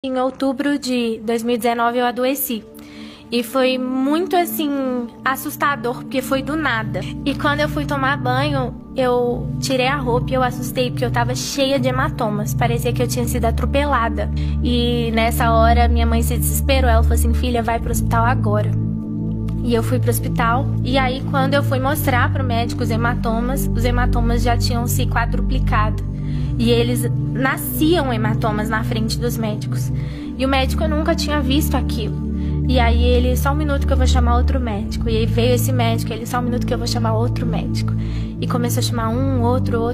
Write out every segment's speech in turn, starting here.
Em outubro de 2019 eu adoeci. E foi muito, assim, assustador, porque foi do nada. E quando eu fui tomar banho, eu tirei a roupa e eu assustei, porque eu tava cheia de hematomas. Parecia que eu tinha sido atropelada. E nessa hora, minha mãe se desesperou. Ela falou assim, filha, vai pro hospital agora. E eu fui pro hospital. E aí, quando eu fui mostrar pro médico os hematomas já tinham se quadruplicado. E eles nasciam hematomas na frente dos médicos. E o médico nunca tinha visto aquilo. E aí ele, só um minuto que eu vou chamar outro médico. E aí veio esse médico, ele, só um minuto que eu vou chamar outro médico. E começou a chamar um, outro,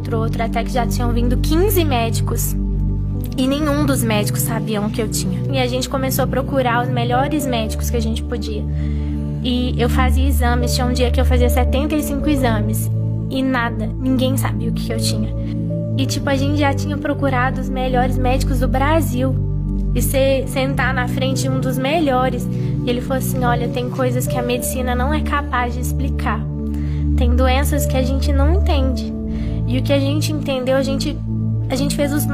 até que já tinham vindo 15 médicos. E nenhum dos médicos sabiam o que eu tinha. E a gente começou a procurar os melhores médicos que a gente podia. E eu fazia exames, tinha um dia que eu fazia 75 exames. E nada, ninguém sabia o que eu tinha. E tipo, a gente já tinha procurado os melhores médicos do Brasil. E você sentar na frente de um dos melhores. E ele falou assim, olha, tem coisas que a medicina não é capaz de explicar. Tem doenças que a gente não entende. E o que a gente entendeu, a gente fez os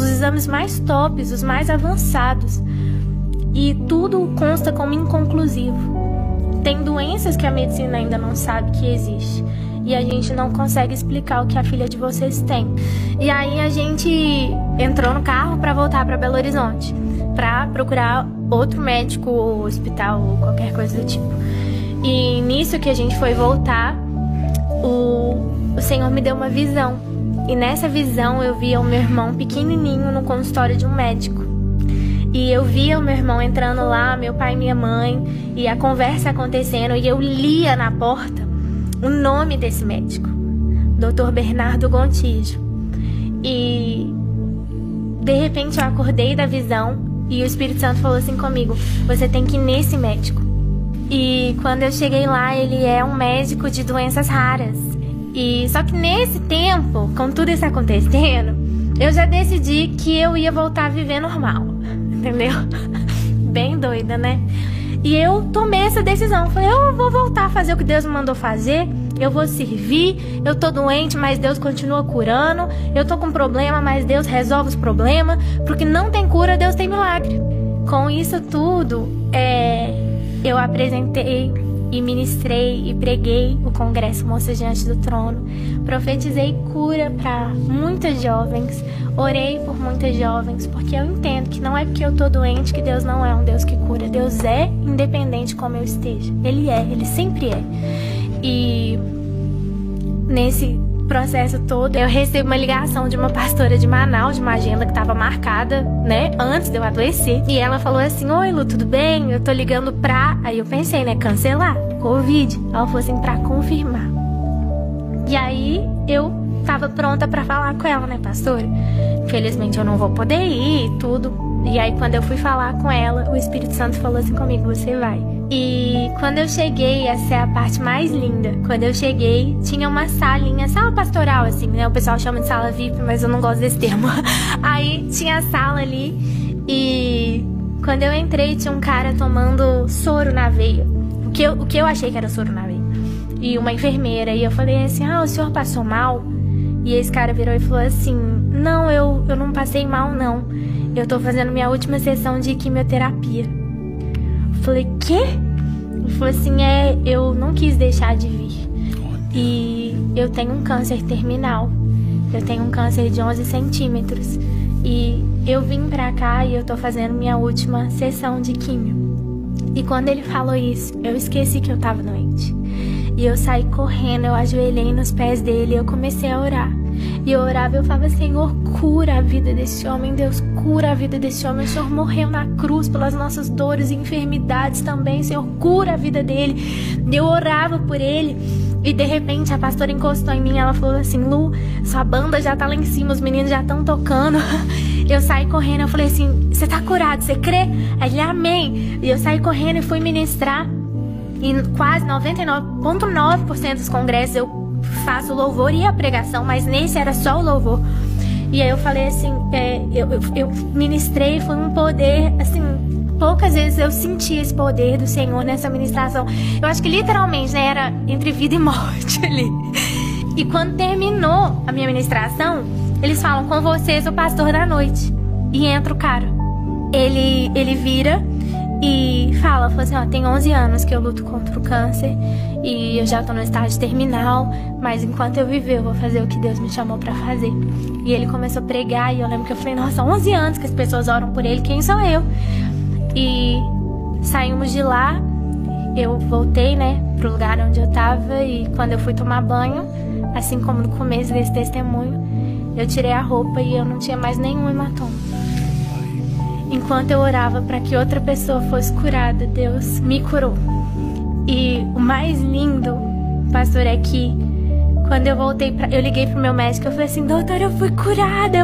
exames mais tops, os mais avançados. E tudo consta como inconclusivo. Tem doenças que a medicina ainda não sabe que existe. E a gente não consegue explicar o que a filha de vocês tem. E aí a gente entrou no carro para voltar para Belo Horizonte, para procurar outro médico, ou hospital, ou qualquer coisa do tipo. E nisso que a gente foi voltar, o Senhor me deu uma visão. E nessa visão eu via o meu irmão pequenininho no consultório de um médico. E eu via o meu irmão entrando lá, meu pai e minha mãe, e a conversa acontecendo, e eu lia na porta o nome desse médico, Dr. Bernardo Gontijo. E de repente eu acordei da visão e o Espírito Santo falou assim comigo, você tem que ir nesse médico. E quando eu cheguei lá, ele é um médico de doenças raras. E só que nesse tempo, com tudo isso acontecendo, eu já decidi que eu ia voltar a viver normal, entendeu? Bem doida, né? E eu tomei essa decisão, falei, eu vou voltar a fazer o que Deus me mandou fazer, eu vou servir, eu tô doente, mas Deus continua curando, eu tô com problema, mas Deus resolve os problemas, porque não tem cura, Deus tem milagre. Com isso tudo, eu apresentei e ministrei e preguei o Congresso Moças Diante do Trono, profetizei cura para muitas jovens, orei por muitas jovens, porque eu entendo que não é porque eu tô doente que Deus não é um Deus que cura. Deus é independente como eu esteja. Ele sempre é. E nesse processo todo, eu recebo uma ligação de uma pastora de Manaus, de uma agenda que estava marcada, né, antes de eu adoecer. E ela falou assim, oi Lu, tudo bem? Eu tô ligando pra... Aí eu pensei, né, cancelar, Covid. Ela falou assim, pra confirmar. E aí eu tava pronta pra falar com ela, né, pastora? Infelizmente eu não vou poder ir e tudo. E aí quando eu fui falar com ela, o Espírito Santo falou assim comigo, você vai. E quando eu cheguei, essa é a parte mais linda. Quando eu cheguei, tinha uma salinha, sala pastoral, assim, né? O pessoal chama de sala VIP, mas eu não gosto desse termo. Aí tinha a sala ali e quando eu entrei, tinha um cara tomando soro na veia. O que eu achei que era soro na veia. E uma enfermeira. E eu falei assim, o senhor passou mal? E esse cara virou e falou assim, não, eu não passei mal, não. Eu tô fazendo minha última sessão de quimioterapia. Falei, quê? Ele falou assim, eu não quis deixar de vir. E eu tenho um câncer terminal. Eu tenho um câncer de 11 centímetros. E eu vim pra cá e eu tô fazendo minha última sessão de químio. E quando ele falou isso, eu esqueci que eu tava doente. E eu saí correndo, eu ajoelhei nos pés dele e eu comecei a orar. E eu orava e eu falava, Senhor, cura a vida desse homem, Deus, cura a vida desse homem. O Senhor morreu na cruz pelas nossas dores e enfermidades também, Senhor, cura a vida dele. E eu orava por ele e de repente a pastora encostou em mim e ela falou assim, Lu, sua banda já tá lá em cima, os meninos já estão tocando. Eu saí correndo, eu falei assim, você tá curado, você crê? Aí ele, amém. E eu saí correndo e fui ministrar. E quase 99,9% dos congressos eu faço o louvor e a pregação, mas nesse era só o louvor. E aí eu falei assim, eu ministrei, foi um poder, assim, poucas vezes eu senti esse poder do Senhor nessa ministração. Eu acho que literalmente, né, era entre vida e morte ali. E quando terminou a minha ministração, eles falam, com vocês o pastor da noite. E entra o cara. ele vira e fala assim, ó, tem 11 anos que eu luto contra o câncer e eu já tô no estágio terminal, mas enquanto eu viver eu vou fazer o que Deus me chamou pra fazer. E ele começou a pregar e eu lembro que eu falei, nossa, 11 anos que as pessoas oram por ele, quem sou eu? E saímos de lá, eu voltei, né, pro lugar onde eu tava, e quando eu fui tomar banho, assim como no começo desse testemunho, eu tirei a roupa e eu não tinha mais nenhum hematoma. Enquanto eu orava para que outra pessoa fosse curada, Deus me curou. E o mais lindo, pastor, é que quando eu voltei, eu liguei pro meu médico, eu falei assim, doutor, eu fui curada.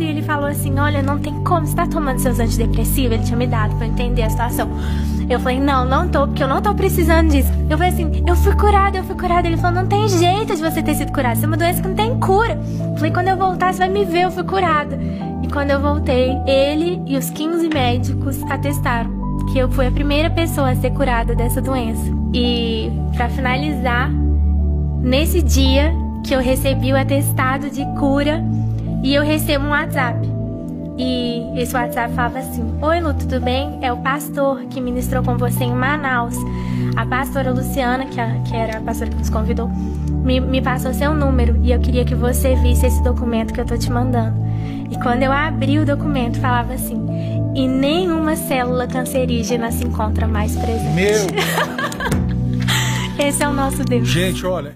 E ele falou assim, olha, não tem como, você tá tomando seus antidepressivos? Ele tinha me dado pra eu entender a situação. Eu falei, não tô, porque eu não tô precisando disso. Eu falei assim, eu fui curada. Ele falou, não tem jeito de você ter sido curada, isso é uma doença que não tem cura. Eu falei, quando eu voltar, você vai me ver, eu fui curada. E quando eu voltei, ele e os 15 médicos atestaram que eu fui a primeira pessoa a ser curada dessa doença. E pra finalizar, nesse dia que eu recebi o atestado de cura, e eu recebo um WhatsApp. E esse WhatsApp falava assim, oi Lu, tudo bem? É o pastor que ministrou com você em Manaus. A pastora Luciana, que era a pastora que nos convidou, me passou seu número e eu queria que você visse esse documento que eu tô te mandando. E quando eu abri o documento, falava assim, e nenhuma célula cancerígena se encontra mais presente. Meu! Esse é o nosso Deus. Gente, olha...